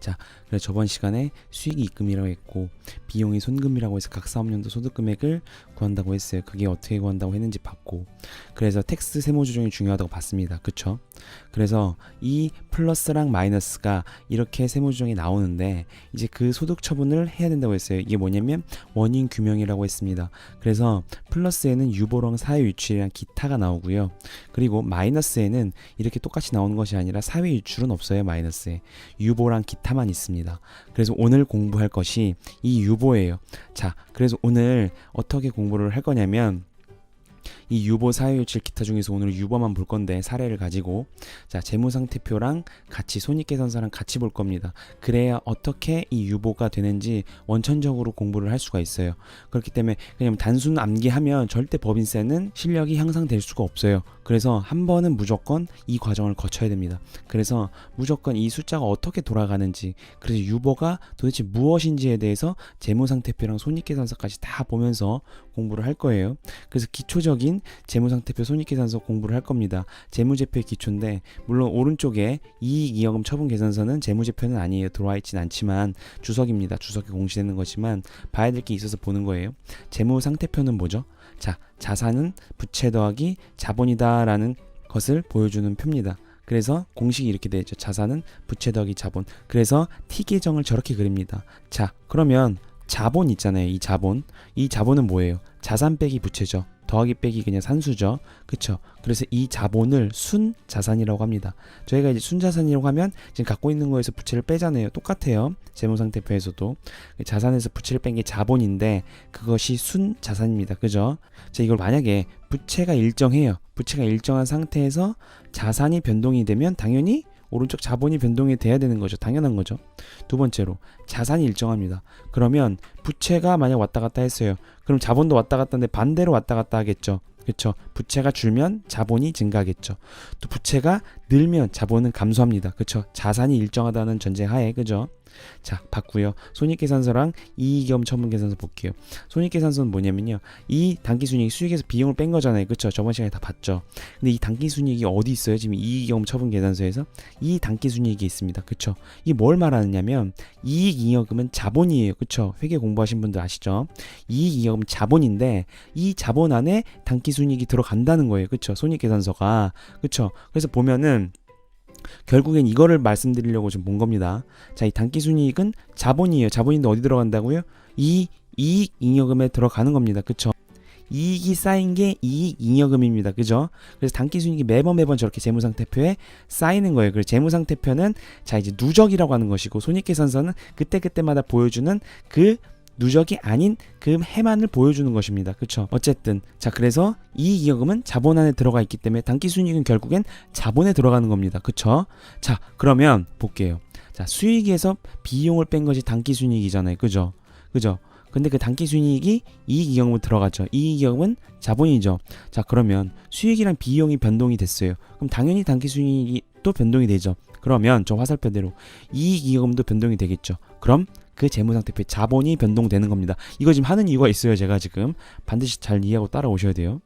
자, 그래서 저번 시간에 수익이 입금이라고 했고 비용이 손금이라고 해서 각 사업연도 소득 금액을 구한다고 했어요. 그게 어떻게 구한다고 했는지 봤고, 그래서 텍스 세무 조정이 중요하다고 봤습니다. 그쵸? 그래서 이 플러스랑 마이너스가 이렇게 세무 조정이 나오는데 이제 그 소득 처분을 해야 된다고 했어요. 이게 뭐냐면 원인 규명이라고 했습니다. 그래서 플러스에는 유보랑 사회 유출이랑 기타가 나오고요. 그리고 마이너스에는 이렇게 똑같이 나오는 것이 아니라 사회 유출은 없어요. 마이너스에 유보랑 기타만 있습니다. 그래서 오늘 공부할 것이 이 유보예요. 자, 그래서 오늘 어떻게 공부를 할 거냐면 이 유보, 사회유출, 기타 중에서 오늘 유보만 볼 건데 사례를 가지고, 자, 재무상태표랑 같이 손익계산서랑 같이 볼 겁니다. 그래야 어떻게 이 유보가 되는지 원천적으로 공부를 할 수가 있어요. 그렇기 때문에 그냥 단순 암기하면 절대 법인세는 실력이 향상될 수가 없어요. 그래서 한 번은 무조건 이 과정을 거쳐야 됩니다. 그래서 무조건 이 숫자가 어떻게 돌아가는지, 그래서 유보가 도대체 무엇인지에 대해서 재무상태표랑 손익계산서까지 다 보면서 공부를 할 거예요. 그래서 기초적인 재무상태표 손익계산서 공부를 할 겁니다. 재무제표의 기초인데, 물론 오른쪽에 이익이여금 처분계산서는 재무제표는 아니에요. 들어와 있진 않지만 주석입니다. 주석에 공시되는 거지만 봐야 될 게 있어서 보는 거예요. 재무상태표는 뭐죠? 자, 자산은 부채 더하기 자본이다 라는 것을 보여주는 표입니다. 그래서 공식이 이렇게 되죠. 자산은 부채 더하기 자본. 그래서 T 계정을 저렇게 그립니다. 자, 그러면 자본 있잖아요. 이 자본은 뭐예요? 자산 빼기 부채죠. 더하기 빼기 그냥 산수죠. 그쵸? 그래서 이 자본을 순자산이라고 합니다. 저희가 이제 순자산이라고 하면 지금 갖고 있는 거에서 부채를 빼잖아요. 똑같아요. 재무상태표에서도 자산에서 부채를 뺀 게 자본인데 그것이 순자산입니다. 그죠? 자, 이걸 만약에 부채가 일정해요. 부채가 일정한 상태에서 자산이 변동이 되면 당연히 오른쪽 자본이 변동이 돼야 되는 거죠. 당연한 거죠. 두 번째로 자산이 일정합니다. 그러면 부채가 만약 왔다 갔다 했어요. 그럼 자본도 왔다 갔다 하는데 반대로 왔다 갔다 하겠죠. 그렇죠. 부채가 줄면 자본이 증가하겠죠. 또 부채가 늘면 자본은 감소합니다. 그렇죠. 자산이 일정하다는 전제하에, 그죠? 자, 봤고요. 손익계산서랑 이익이여금 처분계산서 볼게요. 손익계산서는 뭐냐면요, 이 당기순이익 수익에서 비용을 뺀 거잖아요. 그쵸? 저번 시간에 다 봤죠. 근데 이 당기순이익이 어디 있어요? 지금 이익이여금 처분계산서에서 이 당기순이익이 있습니다. 그쵸? 이게 뭘 말하느냐면 이익이여금은 자본이에요. 그쵸? 회계 공부하신 분들 아시죠? 이익이여금은 자본인데 이 자본 안에 당기순이익이 들어간다는 거예요. 그쵸? 손익계산서가. 그쵸? 그래서 보면은 결국엔 이거를 말씀드리려고 좀 본 겁니다. 자, 이 당기순이익은 자본이에요. 자본인데 어디 들어간다고요? 이 이익잉여금에 들어가는 겁니다. 그쵸? 이익이 쌓인 게 이익잉여금입니다. 그죠? 그래서 당기순이익이 매번 저렇게 재무상태표에 쌓이는 거예요. 그래서 재무상태표는 자, 이제 누적이라고 하는 것이고, 손익계산서는 그때그때마다 보여주는 그 누적이 아닌 그 해만을 보여주는 것입니다. 그쵸? 어쨌든 자, 그래서 이익이여금은 자본 안에 들어가 있기 때문에 당기순이익은 결국엔 자본에 들어가는 겁니다. 그쵸? 자, 그러면 볼게요. 자, 수익에서 비용을 뺀 것이 당기순이익이잖아요. 그죠? 근데 그 당기순이익이 이익이여금으로 들어가죠. 이익이여금은 자본이죠. 자, 그러면 수익이랑 비용이 변동이 됐어요. 그럼 당연히 당기순이익이 또 변동이 되죠. 그러면 저 화살표대로 이익이여금도 변동이 되겠죠. 그럼 그 재무상태표의 자본이 변동되는 겁니다. 이거 지금 하는 이유가 있어요. 제가 지금 반드시 잘 이해하고 따라오셔야 돼요.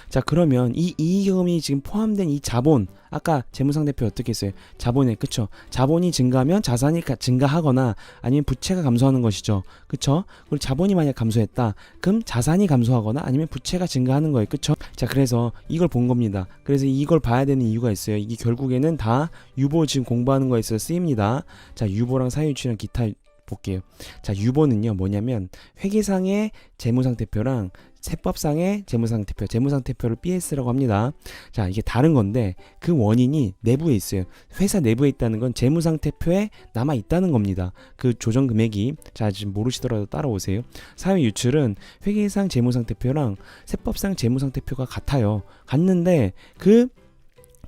자, 그러면 이 이익이여금이 지금 포함된 이 자본, 아까 재무상태표 어떻게 했어요? 자본에, 그쵸? 자본이 증가하면 자산이 증가하거나 아니면 부채가 감소하는 것이죠. 그쵸? 그리고 자본이 만약 감소했다, 그럼 자산이 감소하거나 아니면 부채가 증가하는 거예요. 그쵸? 자, 그래서 이걸 본 겁니다. 그래서 이걸 봐야 되는 이유가 있어요. 이게 결국에는 다 유보 지금 공부하는 거에 있어서 쓰입니다. 자, 유보랑 사회유출이랑 기타 볼게요. 자, 유보는요 뭐냐면 회계상의 재무상태표랑 세법상의 재무상태표를 BS라고 합니다. 자, 이게 다른 건데 그 원인이 내부에 있어요. 회사 내부에 있다는 건 재무상태표에 남아 있다는 겁니다. 그 조정 금액이. 자, 지금 모르시더라도 따라오세요. 사회 유출은 회계상 재무상태표랑 세법상 재무상태표가 같아요. 같는데 그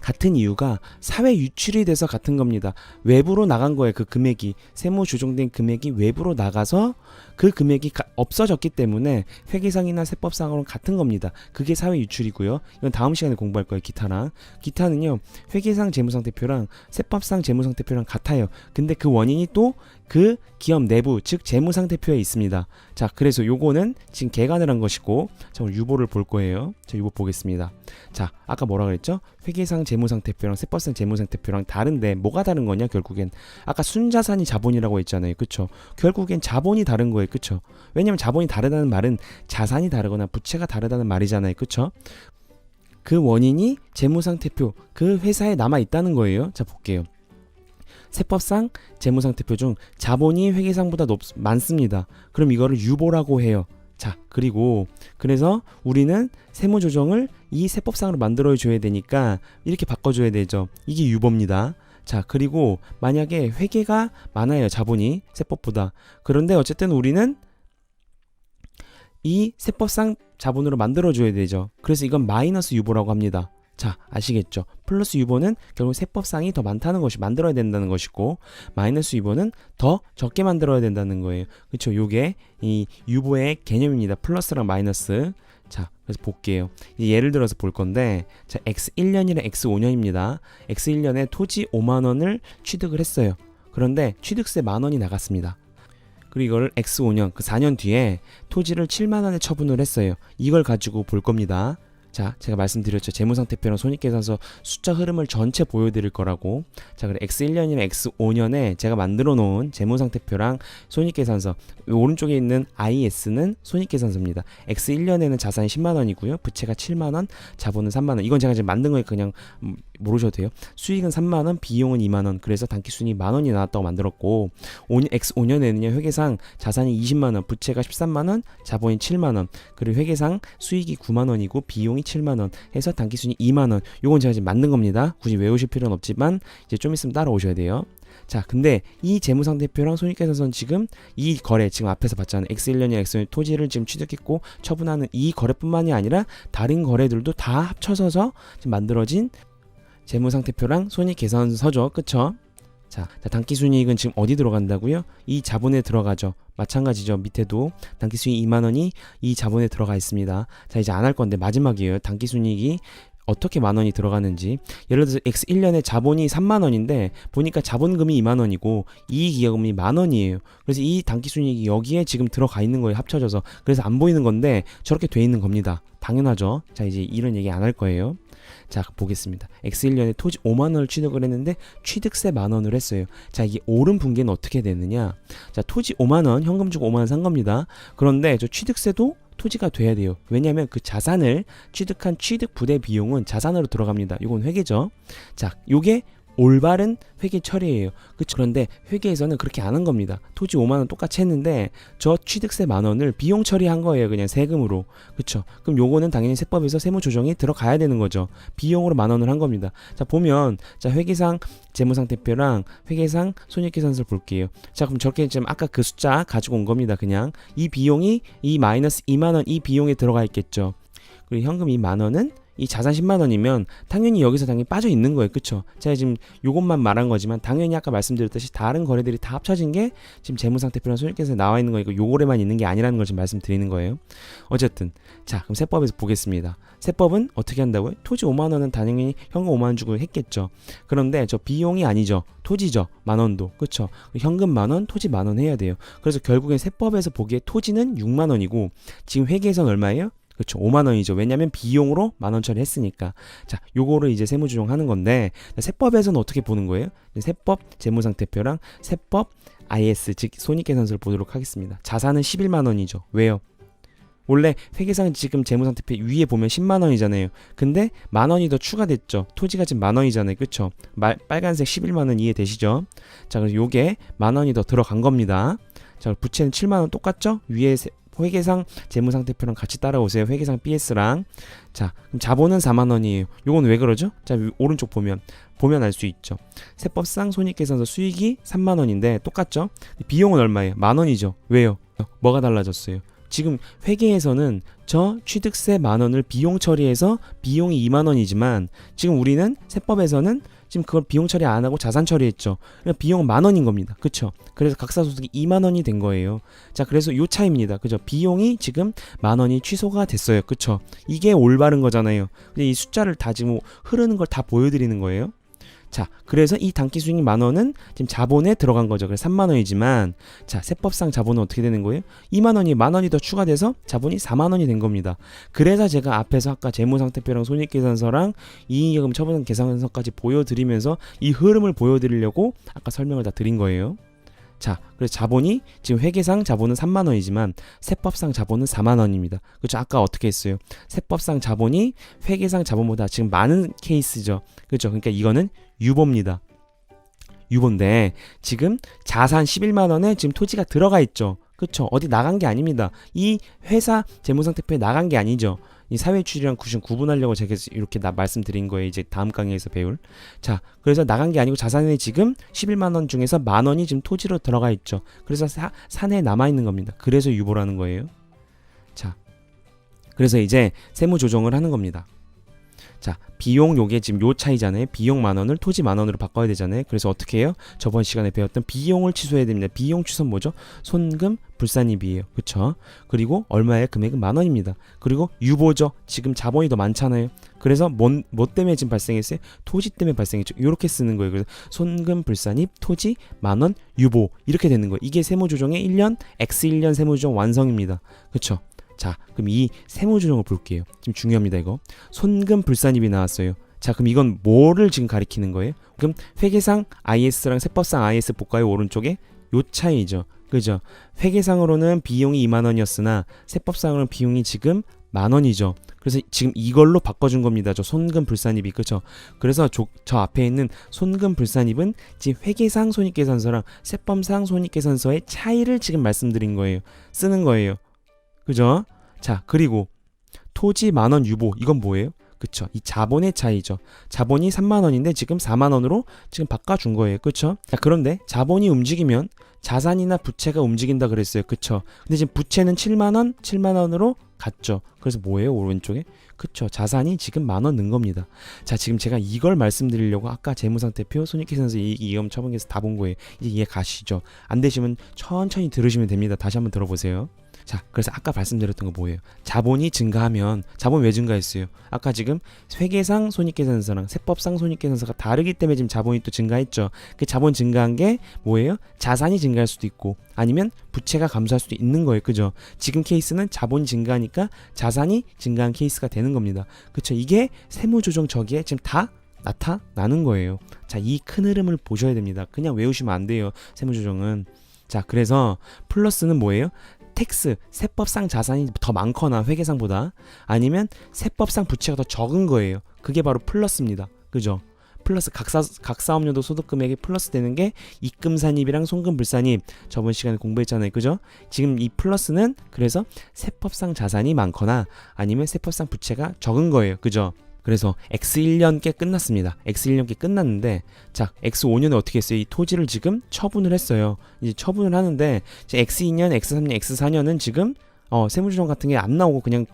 같은 이유가 사회 유출이 돼서 같은 겁니다. 외부로 나간 거예요. 그 금액이, 세무 조정된 금액이 외부로 나가서 그 금액이 없어졌기 때문에 회계상이나 세법상으로는 같은 겁니다. 그게 사회 유출이고요. 이건 다음 시간에 공부할 거예요. 기타는요 회계상 재무상태표랑 세법상 재무상태표랑 같아요. 근데 그 원인이 또 그 기업 내부 즉 재무상태표에 있습니다. 자, 그래서 요거는 지금 개간을 한 것이고, 자, 오늘 유보를 볼 거예요. 자, 유보 보겠습니다. 자, 아까 뭐라 그랬죠? 회계상 재무상태표랑 세법상 재무상태표랑 다른데 뭐가 다른 거냐? 결국엔 아까 순자산이 자본이라고 했잖아요. 그쵸? 결국엔 자본이 다른 거예요. 그쵸? 왜냐면 자본이 다르다는 말은 자산이 다르거나 부채가 다르다는 말이잖아요. 그쵸? 그 원인이 재무상태표 그 회사에 남아 있다는 거예요. 자, 볼게요. 세법상 재무상태표 중 자본이 회계상보다 많습니다. 그럼 이거를 유보라고 해요. 자, 그리고 그래서 우리는 세무조정을 이 세법상으로 만들어 줘야 되니까 이렇게 바꿔줘야 되죠. 이게 유보입니다. 자, 그리고 만약에 회계가 많아요. 자본이 세법보다. 그런데 어쨌든 우리는 이 세법상 자본으로 만들어 줘야 되죠. 그래서 이건 마이너스 유보라고 합니다. 자, 아시겠죠? 플러스 유보는 결국 세법상이 더 많다는 것이 만들어야 된다는 것이고, 마이너스 유보는 더 적게 만들어야 된다는 거예요. 그렇죠? 요게 이 유보의 개념입니다. 플러스랑 마이너스. 자, 그래서 볼게요. 예를 들어서 볼 건데, 자, X1년이랑 X5년입니다. X1년에 토지 5만 원을 취득을 했어요. 그런데 취득세 만 원이 나갔습니다. 그리고 이걸 X5년, 그 4년 뒤에 토지를 7만 원에 처분을 했어요. 이걸 가지고 볼 겁니다. 자, 제가 말씀드렸죠. 재무상태표랑 손익계산서 숫자 흐름을 전체 보여드릴 거라고. 자, 그래 X1년이나 X5년에 제가 만들어 놓은 재무상태표랑 손익계산서, 오른쪽에 있는 IS는 손익계산서입니다. X1년에는 자산이 10만 원이고요. 부채가 7만 원, 자본은 3만 원. 이건 제가 지금 만든 거니까 그냥 모르셔도 돼요. 수익은 3만 원, 비용은 2만 원. 그래서 단기순이익 만 원이 나왔다고 만들었고, X5년에는요. 회계상 자산이 20만 원, 부채가 13만 원, 자본이 7만 원. 그리고 회계상 수익이 9만 원이고 비용이 7만 원 해서 단기순이익 2만 원. 요건 제가 지금 만든 겁니다. 굳이 외우실 필요는 없지만 이제 좀 있으면 따라오셔야 돼요. 자, 근데 이 재무상태표랑 손익계산서는 지금 이 거래 지금 앞에서 봤잖아요. X1년이 X5년 토지를 지금 취득했고 처분하는 이 거래뿐만이 아니라 다른 거래들도 다 합쳐져서 지금 만들어진 재무상태표랑 손익계산서죠. 그쵸? 자, 단기순이익은 지금 어디 들어간다고요? 이 자본에 들어가죠. 마찬가지죠. 밑에도 단기순이익 2만 원이 이 자본에 들어가 있습니다. 자, 이제 안 할 건데 마지막이에요. 단기순이익이 어떻게 만 원이 들어가는지. 예를 들어서 X1년에 자본이 3만 원인데 보니까 자본금이 2만 원이고 이익이익금이 만 원이에요. 그래서 이 단기순이익이 여기에 지금 들어가 있는 거예요. 합쳐져서. 그래서 안 보이는 건데 저렇게 돼 있는 겁니다. 당연하죠. 자, 이제 이런 얘기 안 할 거예요. 자, 보겠습니다. X1년에 토지 5만 원을 취득을 했는데 취득세 만 원을 했어요. 자, 이게 오름 분계는 어떻게 되느냐. 자, 토지 5만 원, 현금 주고 5만 원 산 겁니다. 그런데 저 취득세도 토지가 돼야 돼요. 왜냐하면 그 자산을 취득한 취득 부대 비용은 자산으로 들어갑니다. 이건 회계죠. 자, 요게 올바른 회계 처리예요. 그쵸? 그런데 회계에서는 그렇게 안 한 겁니다. 토지 5만 원 똑같이 했는데 저 취득세 만 원을 비용 처리한 거예요. 그냥 세금으로. 그쵸? 그럼 요거는 당연히 세법에서 세무 조정이 들어가야 되는 거죠. 비용으로 만 원을 한 겁니다. 자, 보면 자, 회계상 재무상태표랑 회계상 손익계산서를 볼게요. 자, 그럼 저렇게 지금 아까 그 숫자 가지고 온 겁니다. 그냥 이 비용이 이 마이너스 2만 원 이 비용에 들어가 있겠죠. 그리고 현금 2만 원은 이 자산 10만 원이면 당연히 여기서 당연히 빠져 있는 거예요. 그쵸? 제가 지금 요것만 말한 거지만 당연히 아까 말씀드렸듯이 다른 거래들이 다 합쳐진 게 지금 재무상태표랑 손익계산서에 나와 있는 거니까 요거에만 있는 게 아니라는 걸 지금 말씀드리는 거예요. 어쨌든 자, 그럼 세법에서 보겠습니다. 세법은 어떻게 한다고요? 토지 5만 원은 당연히 현금 5만 원 주고 했겠죠. 그런데 저 비용이 아니죠. 토지죠. 만 원도. 그쵸? 현금 만 원, 토지 만 원 해야 돼요. 그래서 결국엔 세법에서 보기에 토지는 6만 원이고 지금 회계에서는 얼마예요? 그렇죠. 5만 원이죠. 왜냐면 비용으로 만 원 처리했으니까. 자, 요거를 이제 세무조정하는 건데 세법에서는 어떻게 보는 거예요? 세법 재무상태표랑 세법 IS 즉 손익계산서를 보도록 하겠습니다. 자산은 11만 원이죠. 왜요? 원래 회계상 지금 재무상태표 위에 보면 10만 원이잖아요. 근데 만 원이 더 추가됐죠. 토지가 지금 만 원이잖아요. 그쵸? 빨간색 11만 원 이해되시죠? 자, 그래서 요게 만 원이 더 들어간 겁니다. 자, 부채는 7만 원 똑같죠? 위에 회계상 재무상태표랑 같이 따라오세요. 회계상 BS랑. 자, 그럼 자본은 4만 원이에요. 요건 왜 그러죠? 자, 오른쪽 보면 알 수 있죠. 세법상 손익계산서 수익이 3만 원인데 똑같죠? 비용은 얼마예요? 만 원이죠. 왜요? 뭐가 달라졌어요? 지금 회계에서는 저 취득세 만 원을 비용 처리해서 비용이 2만 원이지만 지금 우리는 세법에서는 지금 그걸 비용 처리 안 하고 자산 처리했죠. 그러니까 비용은 만 원인 겁니다. 그쵸? 그래서 각사소득이 2만 원이 된 거예요. 자, 그래서 요 차이입니다. 그죠? 비용이 지금 만 원이 취소가 됐어요. 그쵸? 이게 올바른 거잖아요. 이 숫자를 다 지금 흐르는 걸 다 보여드리는 거예요. 자, 그래서 이 단기 수익 10,000원은 지금 자본에 들어간 거죠. 그래서 30,000원이지만 자, 세법상 자본은 어떻게 되는 거예요? 20,000원이 10,000원이 더 추가돼서 자본이 40,000원이 된 겁니다. 그래서 제가 앞에서 아까 재무상태표랑 손익계산서랑 이익여금 처분 계산서까지 보여드리면서 이 흐름을 보여드리려고 아까 설명을 다 드린 거예요. 자, 그래서 자본이 지금 회계상 자본은 30,000원이지만 세법상 자본은 40,000원입니다. 그렇죠? 아까 어떻게 했어요? 세법상 자본이 회계상 자본보다 지금 많은 케이스죠. 그렇죠? 그러니까 이거는 유보입니다. 유보인데 지금 자산 11만원에 지금 토지가 들어가 있죠. 그렇죠? 어디 나간 게 아닙니다. 이 회사 재무상태표에 나간 게 아니죠. 이 사회추리랑 구분하려고 제가 이렇게 말씀드린 거예요. 이제 다음 강의에서 배울. 자, 그래서 나간 게 아니고 자산에 지금 11만원 중에서 10,000원이 지금 토지로 들어가 있죠. 그래서 산에 남아있는 겁니다. 그래서 유보라는 거예요. 자, 그래서 이제 세무 조정을 하는 겁니다. 자, 비용 요게 지금 요 차이잖아요. 비용 10,000원을 토지 10,000원으로 바꿔야 되잖아요. 그래서 어떻게 해요? 저번 시간에 배웠던 비용을 취소해야 됩니다. 비용 취소는 뭐죠? 손금 불산입이에요. 그쵸? 그리고 얼마의 금액은 10,000원입니다. 그리고 유보죠. 지금 자본이 더 많잖아요. 그래서 뭐 때문에 지금 발생했어요? 토지 때문에 발생했죠. 이렇게 쓰는 거예요. 그래서 손금 불산입 토지 10,000원 유보 이렇게 되는 거예요. 이게 세무조정의 1년 X1년 세무조정 완성입니다. 그쵸? 자, 그럼 이 세무조정을 볼게요. 지금 중요합니다. 이거 손금 불산입이 나왔어요. 자, 그럼 이건 뭐를 지금 가리키는 거예요? 그럼 회계상 IS랑 세법상 IS 볼까요? 오른쪽에 요 차이죠. 그죠? 회계상으로는 비용이 20,000원이었으나 세법상으로는 비용이 지금 10,000원이죠. 그래서 지금 이걸로 바꿔준 겁니다. 저 손금 불산입이. 그죠? 그래서 저 앞에 있는 손금 불산입은 지금 회계상 손익계산서랑 세법상 손익계산서의 차이를 지금 말씀드린 거예요. 쓰는 거예요. 그죠? 자, 그리고 토지 10,000원 유보 이건 뭐예요? 그쵸? 이 자본의 차이죠. 자본이 30,000원인데 지금 40,000원으로 지금 바꿔준 거예요. 그쵸? 자, 그런데 자본이 움직이면 자산이나 부채가 움직인다 그랬어요. 그쵸? 근데 지금 부채는 70,000원, 70,000원으로 갔죠. 그래서 뭐예요? 오른쪽에? 그쵸? 자산이 지금 10,000원 는 겁니다. 자, 지금 제가 이걸 말씀드리려고 아까 재무상태표, 손익계산서, 이익이익 처분계에서 다 본 거예요. 이제 이해 가시죠? 안 되시면 천천히 들으시면 됩니다. 다시 한번 들어보세요. 자, 그래서 아까 말씀드렸던 거 뭐예요? 자본이 증가하면 자본 왜 증가했어요? 아까 지금 회계상 손익계산서랑 세법상 손익계산서가 다르기 때문에 지금 자본이 또 증가했죠. 그 자본 증가한 게 뭐예요? 자산이 증가할 수도 있고 아니면 부채가 감소할 수도 있는 거예요. 그죠? 지금 케이스는 자본이 증가하니까 자산이 증가한 케이스가 되는 겁니다. 그쵸? 이게 세무조정 저기에 지금 다 나타나는 거예요. 자, 이 큰 흐름을 보셔야 됩니다. 그냥 외우시면 안 돼요. 세무조정은. 자, 그래서 플러스는 뭐예요? 텍스, 세법상 자산이 더 많거나 회계상보다 아니면 세법상 부채가 더 적은 거예요. 그게 바로 플러스입니다. 그죠? 플러스 각 사업연도 소득금액이 플러스 되는 게 입금산입이랑 손금불산입 저번 시간에 공부했잖아요. 그죠? 지금 이 플러스는 그래서 세법상 자산이 많거나 아니면 세법상 부채가 적은 거예요. 그죠? 그래서 X1년께 끝났습니다. X1년께 끝났는데 자, X5년에 어떻게 했어요? 이 토지를 지금 처분을 했어요. 이제 처분을 하는데 이제 X2년, X3년, X4년은 지금 세무조정 같은 게 안 나오고 그냥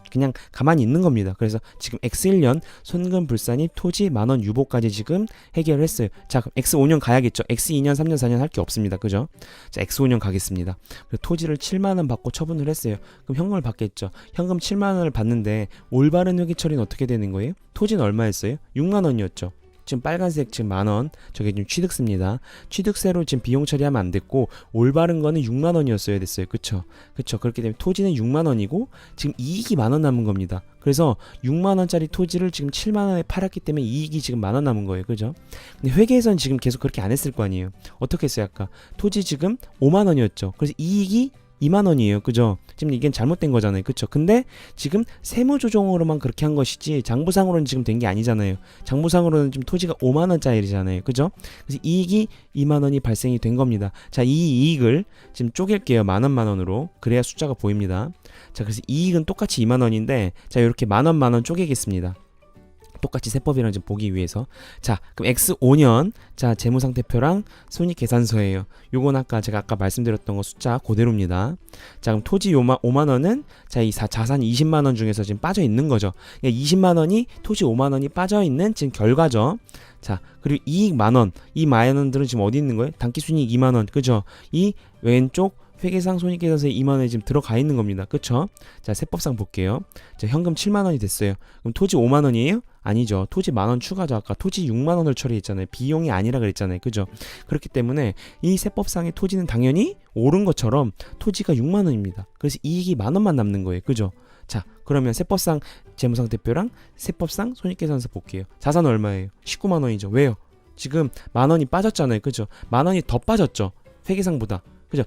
가만히 있는 겁니다. 그래서 지금 X1년 손금 불산입 토지 10,000원 유보까지 지금 해결을 했어요. 자, 그럼 X5년 가야겠죠. X2년, 3년, 4년 할 게 없습니다. 그죠? 자, X5년 가겠습니다. 토지를 70,000원 받고 처분을 했어요. 그럼 현금을 받겠죠. 현금 70,000원을 받는데 올바른 회계 처리는 어떻게 되는 거예요? 토지는 얼마였어요? 60,000원이었죠. 지금 빨간색 지금 10,000원 저게 지금 취득세입니다. 취득세로 지금 비용 처리하면 안 됐고 올바른 거는 60,000원이었어야 됐어요. 그쵸? 그렇기 때문에 토지는 60,000원이고 지금 이익이 10,000원 남은 겁니다. 그래서 60,000원짜리 토지를 지금 70,000원에 팔았기 때문에 이익이 지금 10,000원 남은 거예요. 그죠? 근데 회계에서는 지금 계속 그렇게 안 했을 거 아니에요. 어떻게 했어요? 아까 토지 지금 50,000원이었죠. 그래서 이익이 20,000원이에요. 그죠? 지금 이게 잘못된 거잖아요. 그쵸? 근데 지금 세무조정으로만 그렇게 한 것이지 장부상으로는 지금 된 게 아니잖아요. 장부상으로는 지금 토지가 50,000원짜리잖아요. 그죠? 그래서 이익이 20,000원이 발생이 된 겁니다. 자, 이 이익을 지금 쪼갤게요. 10,000원으로. 그래야 숫자가 보입니다. 자, 그래서 이익은 똑같이 20,000원인데 자, 이렇게 10,000원 쪼개겠습니다. 똑같이 세법이랑 좀 보기 위해서. 자, 그럼 X5년 자, 재무상태표랑 손익계산서예요. 요건 제가 아까 말씀드렸던 거 숫자 그대로입니다. 자, 그럼 토지 5만원은 자, 이 자산 20만원 중에서 지금 빠져 있는 거죠. 그러니까 20만원이 토지 5만원이 빠져 있는 지금 결과죠. 자, 그리고 이익 만원. 이 만원들은 지금 어디 있는 거예요? 단기순이익 2만원. 그죠? 이 왼쪽 회계상 손익계산서에 2만원이 지금 들어가 있는 겁니다. 그쵸? 자, 세법상 볼게요. 자, 현금 7만원이 됐어요. 그럼 토지 5만원이에요? 아니죠. 토지 만원 추가죠. 아까 토지 6만원을 처리했잖아요. 비용이 아니라 그랬잖아요. 그죠? 그렇기 때문에 이 세법상의 토지는 당연히 오른 것처럼 토지가 6만원입니다. 그래서 이익이 만원만 남는 거예요. 그죠? 자, 그러면 세법상 재무상태표랑 세법상 손익계산서 볼게요. 자산은 얼마예요? 19만원이죠. 왜요? 지금 만원이 빠졌잖아요. 그죠? 만원이 더 빠졌죠. 회계상보다. 그죠?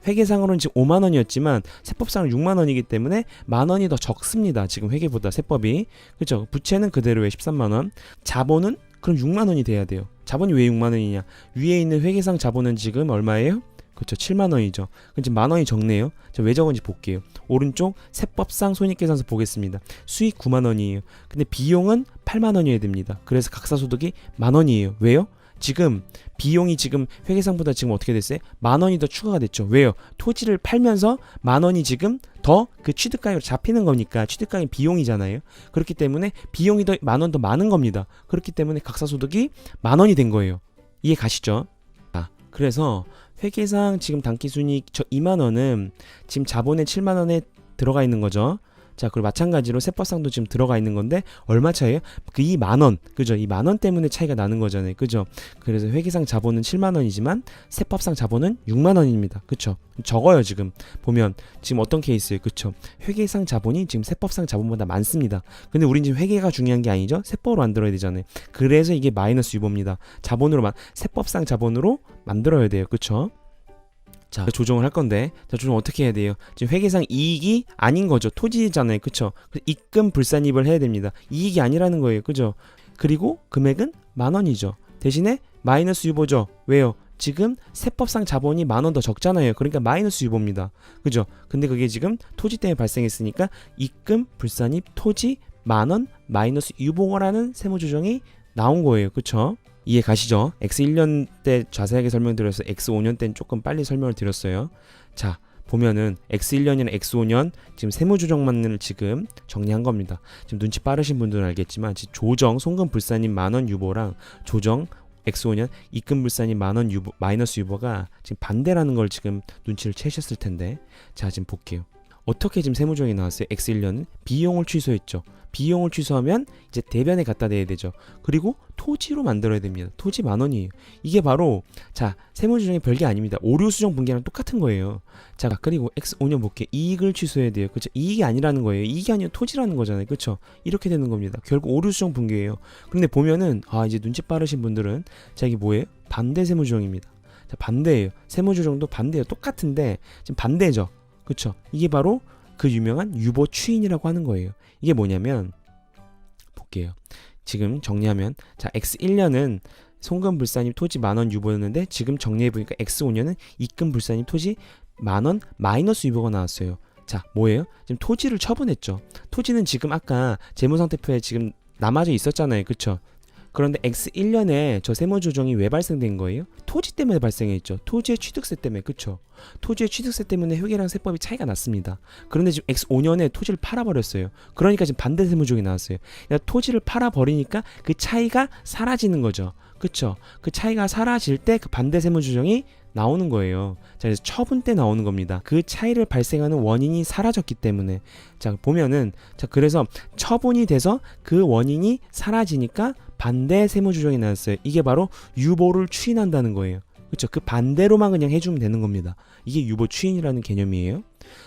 회계상으로는 지금 5만원이었지만 세법상은 6만원이기 때문에 만원이 더 적습니다. 지금 회계보다 세법이. 그죠? 부채는 그대로의 13만원. 자본은 그럼 6만원이 돼야 돼요. 자본이 왜 6만원이냐? 위에 있는 회계상 자본은 지금 얼마예요? 그렇죠. 7만원이죠. 그럼 만원이 적네요. 자, 왜 적은지 볼게요. 오른쪽 세법상 손익계산서 보겠습니다. 수익 9만원이에요. 근데 비용은 8만원이어야 됩니다. 그래서 각사소득이 만원이에요. 왜요? 지금 비용이 지금 회계상보다 지금 어떻게 됐어요? 만원이 더 추가가 됐죠. 왜요? 토지를 팔면서 만원이 지금 더 그 취득가액으로 잡히는 거니까 취득가액 비용이잖아요. 그렇기 때문에 비용이 더 만원 더 많은 겁니다. 그렇기 때문에 각사소득이 만원이 된 거예요. 이해 가시죠? 그래서 회계상 지금 단기순이익 저 2만원은 지금 자본의 7만원에 들어가 있는 거죠. 자, 그리고 마찬가지로 세법상도 지금 들어가 있는 건데 얼마 차이에요? 그 이 만원, 그죠? 이 만원 때문에 차이가 나는 거잖아요. 그죠? 그래서 회계상 자본은 7만원이지만 세법상 자본은 6만원입니다. 그쵸? 적어요. 지금 보면 지금 어떤 케이스예요? 그쵸? 회계상 자본이 지금 세법상 자본보다 많습니다. 근데 우린 지금 회계가 중요한 게 아니죠? 세법으로 만들어야 되잖아요. 그래서 이게 마이너스 유보입니다. 세법상 자본으로 만들어야 돼요. 그쵸? 자, 조정을 할 건데, 자, 조정 어떻게 해야 돼요? 지금 회계상 이익이 아닌 거죠. 토지잖아요. 그쵸? 그래서 입금 불산입을 해야 됩니다. 이익이 아니라는 거예요. 그죠? 그리고 금액은 만원이죠. 대신에 마이너스 유보죠. 왜요? 지금 세법상 자본이 만원 더 적잖아요. 그러니까 마이너스 유보입니다. 그죠? 근데 그게 지금 토지 때문에 발생했으니까 입금 불산입 토지 만원 마이너스 유보라는 세무조정이 나온 거예요. 그쵸? 이해 가시죠? X1년 때 자세하게 설명드려서 X5년 때는 조금 빨리 설명을 드렸어요. 자, 보면은 X1년이나 X5년 지금 세무조정만을 지금 정리한 겁니다. 지금 눈치 빠르신 분들은 알겠지만 조정 송금 불산입 만원 유보랑 조정 X5년 입금 불산입 만원 유보 마이너스 유보가 지금 반대라는 걸 지금 눈치를 채셨을 텐데, 자, 지금 볼게요. 어떻게 지금 세무조정이 나왔어요? X1년은 비용을 취소했죠. 비용을 취소하면 이제 대변에 갖다 대야 되죠. 그리고 토지로 만들어야 됩니다. 토지 만원이에요. 이게 바로 자, 세무조정이 별게 아닙니다. 오류수정 분기랑 똑같은 거예요. 자, 그리고 X5년 볼게요. 이익을 취소해야 돼요. 그렇죠? 이익이 아니라는 거예요. 이익이 아니라 토지라는 거잖아요. 그렇죠? 이렇게 되는 겁니다. 결국 오류수정 분기예요. 그런데 보면은 이제 눈치 빠르신 분들은 자, 이게 뭐예요? 반대 세무조정입니다. 자, 반대예요. 세무조정도 반대예요. 똑같은데 지금 반대죠. 그렇죠? 이게 바로 그 유명한 유보 추인이라고 하는 거예요. 이게 뭐냐면 볼게요. 지금 정리하면 자, X1년은 송금 불산입 토지 만원 유보였는데 지금 정리해보니까 X5년은 입금 불산입 토지 만원 마이너스 유보가 나왔어요. 자, 뭐예요? 지금 토지를 처분했죠. 토지는 지금 아까 재무상태표에 지금 남아져 있었잖아요. 그쵸? 그런데 X1년에 저 세무조정이 왜 발생된 거예요? 토지 때문에 발생했죠. 토지의 취득세 때문에. 그쵸? 토지의 취득세 때문에 회계랑 세법이 차이가 났습니다. 그런데 지금 X5년에 토지를 팔아버렸어요. 그러니까 지금 반대 세무조정이 나왔어요. 그러니까 토지를 팔아버리니까 그 차이가 사라지는 거죠. 그쵸? 그 차이가 사라질 때 그 반대 세무조정이 나오는 거예요. 자, 그래서 처분 때 나오는 겁니다. 그 차이를 발생하는 원인이 사라졌기 때문에. 자, 보면은 자, 그래서 처분이 돼서 그 원인이 사라지니까 반대 세무조정이 나왔어요. 이게 바로 유보를 추인한다는 거예요. 그렇죠? 그 반대로만 그냥 해주면 되는 겁니다. 이게 유보 추인이라는 개념이에요.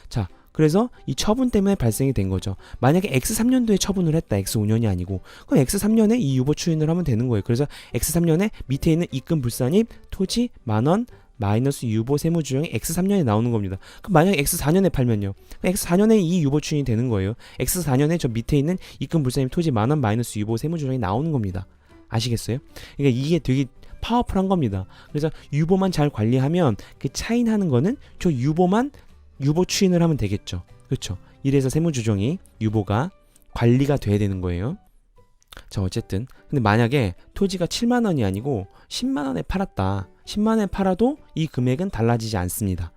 자, 그래서 이 처분 때문에 발생이 된 거죠. 만약에 X3년도에 처분을 했다. X5년이 아니고. 그럼 X3년에 이 유보 추인을 하면 되는 거예요. 그래서 X3년에 밑에 있는 입금 불산입 토지 만원 마이너스 유보 세무조정이 X3년에 나오는 겁니다. 그럼 만약에 X4년에 팔면요. X4년에 이 유보 추인이 되는 거예요. X4년에 저 밑에 있는 입금 불산입 토지 만원 마이너스 유보 세무조정이 나오는 겁니다. 아시겠어요? 그러니까 이게 되게 파워풀한 겁니다. 그래서 유보만 잘 관리하면 그 차이 나는 거는 저 유보만 유보 추인을 하면 되겠죠. 그렇죠? 이래서 세무조정이 유보가 관리가 돼야 되는 거예요. 자, 어쨌든 근데 만약에 토지가 7만원이 아니고 10만원에 팔았다. 10만원에 팔아도 이 금액은 달라지지 않습니다.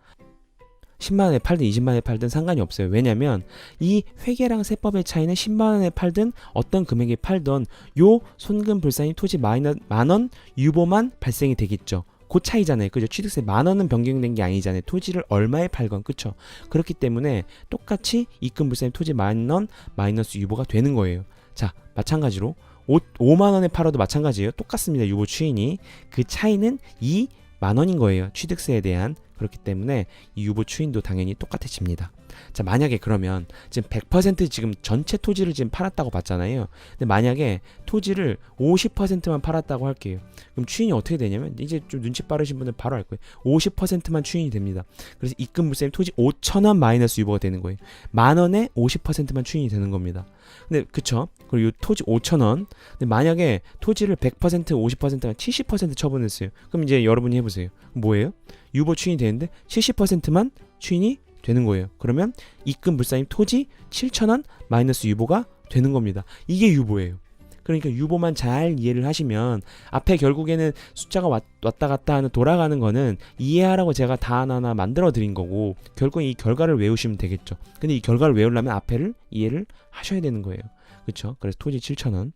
10만원에 팔든 20만원에 팔든 상관이 없어요. 왜냐면 이 회계랑 세법의 차이는 10만원에 팔든 어떤 금액에 팔든 요 손금불상인 토지 마이너스 만원 유보만 발생이 되겠죠. 그 차이잖아요. 그죠? 취득세 만원은 변경된 게 아니잖아요. 토지를 얼마에 팔건. 그쵸? 그렇기 때문에 똑같이 입금불상인 토지 만원 마이너스 유보가 되는 거예요. 자, 마찬가지로 5만원에 팔아도 마찬가지예요. 똑같습니다. 유보 추인이. 그 차이는 2만원인 거예요. 취득세에 대한. 그렇기 때문에 이 유보 추인도 당연히 똑같아집니다. 자, 만약에 그러면 지금 100% 지금 전체 토지를 지금 팔았다고 봤잖아요. 근데 만약에 토지를 50%만 팔았다고 할게요. 그럼 추인이 어떻게 되냐면 이제 좀 눈치 빠르신 분들 바로 알 거예요. 50%만 추인이 됩니다. 그래서 입금불세임 토지 5천원 마이너스 유보가 되는 거예요. 만원에 50%만 추인이 되는 겁니다. 근데 그쵸? 그리고 이 토지 5천원. 근데 만약에 토지를 100% 50%가 70% 처분했어요. 그럼 이제 여러분이 해보세요. 뭐예요? 유보 추인이 되는데 70%만 추인이 되는 거예요. 그러면 입금불사임 토지 7천원 마이너스 유보가 되는 겁니다. 이게 유보예요. 그러니까 유보만 잘 이해를 하시면 앞에 결국에는 숫자가 왔다 갔다 하는 돌아가는 거는 이해하라고 제가 다 하나하나 만들어 드린 거고 결국 이 결과를 외우시면 되겠죠. 근데 이 결과를 외우려면 앞에를 이해를 하셔야 되는 거예요. 그렇죠? 그래서 토지 7천원